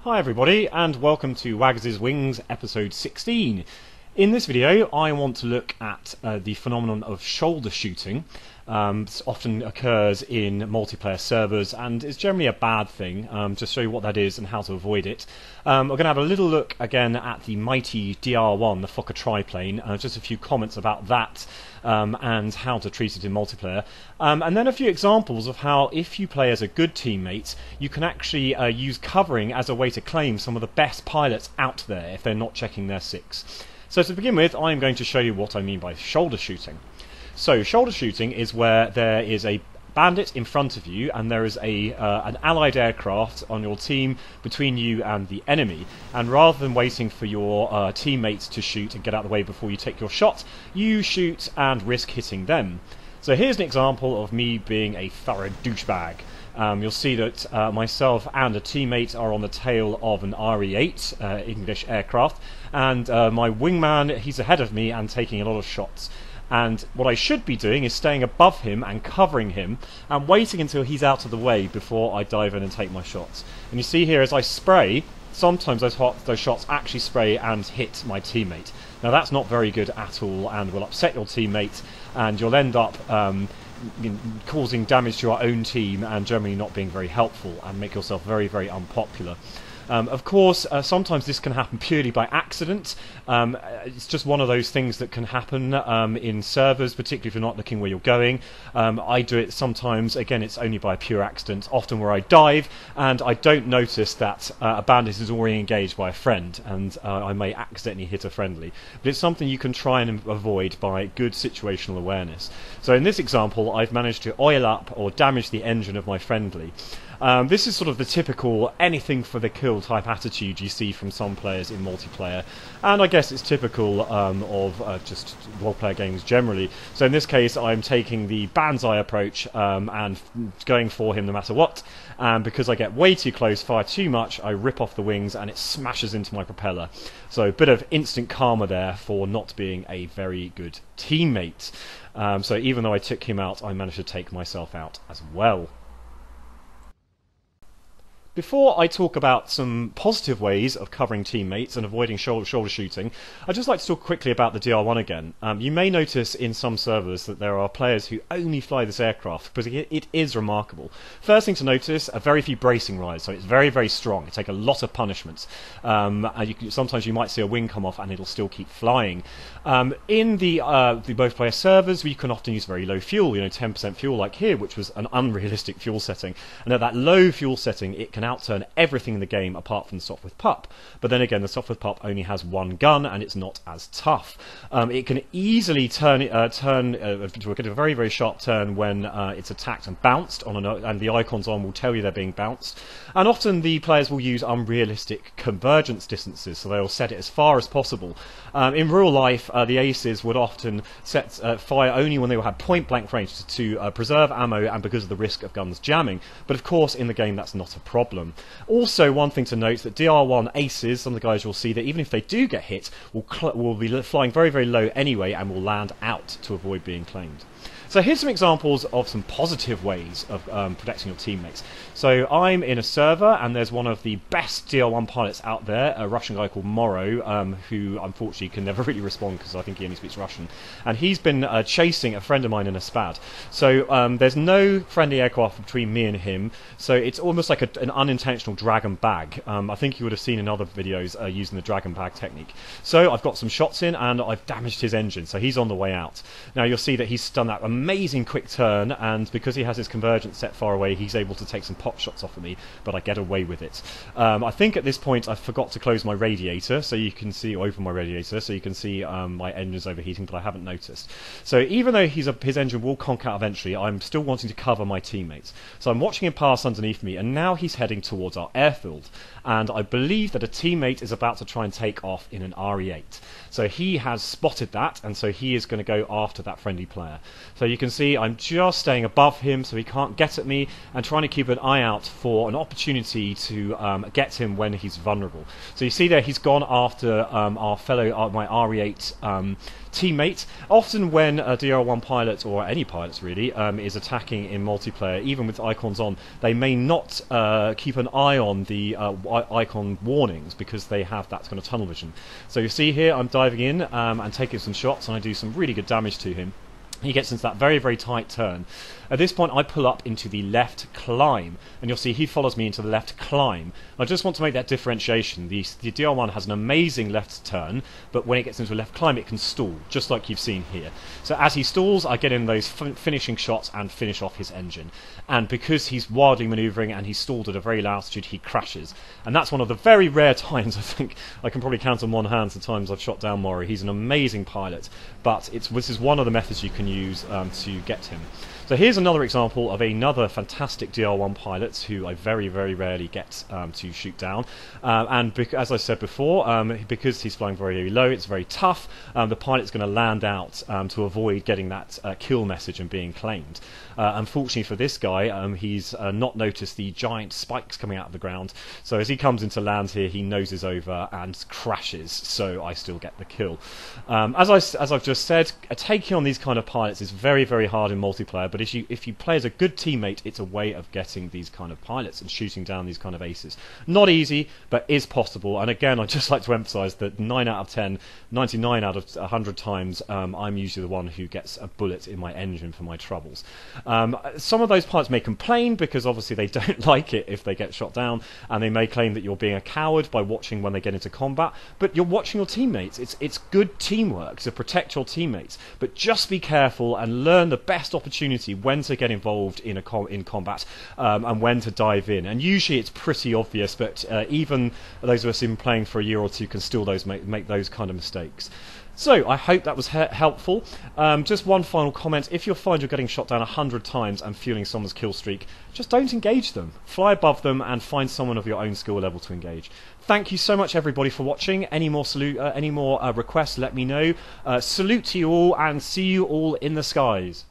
Hi everybody, and welcome to Waggaz Wings episode 16. In this video I want to look at the phenomenon of shoulder shooting. This often occurs in multiplayer servers and is generally a bad thing. Just show you what that is and how to avoid it. We're going to have a little look again at the mighty DR1, the Fokker triplane, just a few comments about that and how to treat it in multiplayer. And then a few examples of how, if you play as a good teammate, you can actually use covering as a way to claim some of the best pilots out there if they're not checking their six. So to begin with, I'm going to show you what I mean by shoulder shooting. So shoulder shooting is where there is a bandit in front of you and there is an allied aircraft on your team between you and the enemy, and rather than waiting for your teammates to shoot and get out of the way before you take your shot, you shoot and risk hitting them. So here's an example of me being a thorough douchebag. You'll see that myself and a teammate are on the tail of an RE-8 English aircraft, and my wingman, he's ahead of me and taking a lot of shots. And what I should be doing is staying above him and covering him and waiting until he's out of the way before I dive in and take my shots. And you see here as I spray, sometimes those shots actually spray and hit my teammate. Now that's not very good at all and will upset your teammate, and you'll end up causing damage to your own team and generally not being very helpful and make yourself very, very unpopular. Of course, sometimes this can happen purely by accident. It's just one of those things that can happen in servers, particularly if you're not looking where you're going. I do it sometimes, again, it's only by pure accident, often where I dive and I don't notice that a bandit is already engaged by a friend, and I may accidentally hit a friendly. But it's something you can try and avoid by good situational awareness. So in this example, I've managed to oil up or damage the engine of my friendly. This is sort of the typical anything for the kill type attitude you see from some players in multiplayer, and I guess it's typical of just role-player games generally. So in this case I'm taking the banzai approach and going for him no matter what, and because I get way too close, fire too much, I rip off the wings and it smashes into my propeller. So a bit of instant karma there for not being a very good teammate. So even though I took him out, I managed to take myself out as well. Before I talk about some positive ways of covering teammates and avoiding shoulder shooting, I'd just like to talk quickly about the DR1 again. You may notice in some servers that there are players who only fly this aircraft because it is remarkable. First thing to notice, a very few bracing rides, so it's very, very strong. It takes a lot of punishments. Sometimes you might see a wing come off and it'll still keep flying. In the both player servers, we can often use very low fuel, 10% fuel like here, which was an unrealistic fuel setting. And at that low fuel setting, it can outturn everything in the game apart from the soft with pup. But then again, the soft with pup only has one gun and it's not as tough. It can easily turn to a very, very sharp turn when it's attacked and bounced and the icons on will tell you they're being bounced. And often the players will use unrealistic convergence distances, so they'll set it as far as possible. In real life, the aces would often set fire only when they had point blank range to preserve ammo and because of the risk of guns jamming. But of course in the game that's not a problem. Also, one thing to note is that DR1 aces, some of the guys you'll see that even if they do get hit, will be flying very, very low anyway and will land out to avoid being claimed. So here's some examples of some positive ways of protecting your teammates. So I'm in a server and there's one of the best DR1 pilots out there, a Russian guy called Morrow, who unfortunately can never really respond because I think he only speaks Russian. And he's been chasing a friend of mine in a SPAD. So there's no friendly aircraft between me and him, so it's almost like an unintentional drag and bag. I think you would have seen in other videos using the drag and bag technique. So I've got some shots in and I've damaged his engine, so he's on the way out. Now you'll see that he's done that amazing quick turn, and because he has his convergence set far away, he's able to take some pop shots off of me, but I get away with it. I think at this point I forgot to close my radiator, so you can see, or open my radiator, so you can see my engine's overheating, but I haven't noticed. So even though his engine will conk out eventually, I'm still wanting to cover my teammates. So I'm watching him pass underneath me, and now he's heading towards our airfield, and I believe that a teammate is about to try and take off in an RE-8. So he has spotted that, and so he is going to go after that friendly player. So you can see I'm just staying above him so he can't get at me, and trying to keep an eye out for an opportunity to get him when he's vulnerable. So you see there he's gone after my RE-8 teammate. Often when a DR1 pilot, or any pilots really, is attacking in multiplayer, even with icons on, they may not keep an eye on the icon warnings because they have that kind of tunnel vision. So you see here I'm diving in and taking some shots, and I do some really good damage to him. He gets into that very, very tight turn. At this point I pull up into the left climb, and you'll see he follows me into the left climb. I just want to make that differentiation. The DR1 has an amazing left turn, but when it gets into a left climb it can stall, just like you've seen here. So as he stalls I get in those finishing shots and finish off his engine. And because he's wildly manoeuvring and he's stalled at a very low altitude, he crashes. And that's one of the very rare times, I think I can probably count on one hand the times I've shot down Maury. He's an amazing pilot, but this is one of the methods you can use to get him. So here's another example of another fantastic DR1 pilot who I very, very rarely get to shoot down. And as I said before, because he's flying very, very low, it's very tough. The pilot's going to land out to avoid getting that kill message and being claimed. Unfortunately for this guy, he's not noticed the giant spikes coming out of the ground. So as he comes into land here, he noses over and crashes. So I still get the kill. As I've just said, taking on these kind of pilots is very, very hard in multiplayer. But if you play as a good teammate, it's a way of getting these kind of pilots and shooting down these kind of aces. Not easy, but is possible. And again, I'd just like to emphasise that 9 out of 10, 99 out of 100 times, I'm usually the one who gets a bullet in my engine for my troubles. Some of those pilots may complain because obviously they don't like it if they get shot down, and they may claim that you're being a coward by watching when they get into combat. But you're watching your teammates. It's good teamwork to protect your teammates. But just be careful and learn the best opportunity when to get involved in combat and when to dive in. And usually it's pretty obvious, but even those of us in playing for a year or two can still make those kind of mistakes. So I hope that was helpful. Just one final comment: if you find you're getting shot down 100 times and fueling someone's kill streak, just don't engage them. Fly above them and find someone of your own skill level to engage. Thank you so much everybody for watching. Any more requests, let me know. Salute to you all, and see you all in the skies.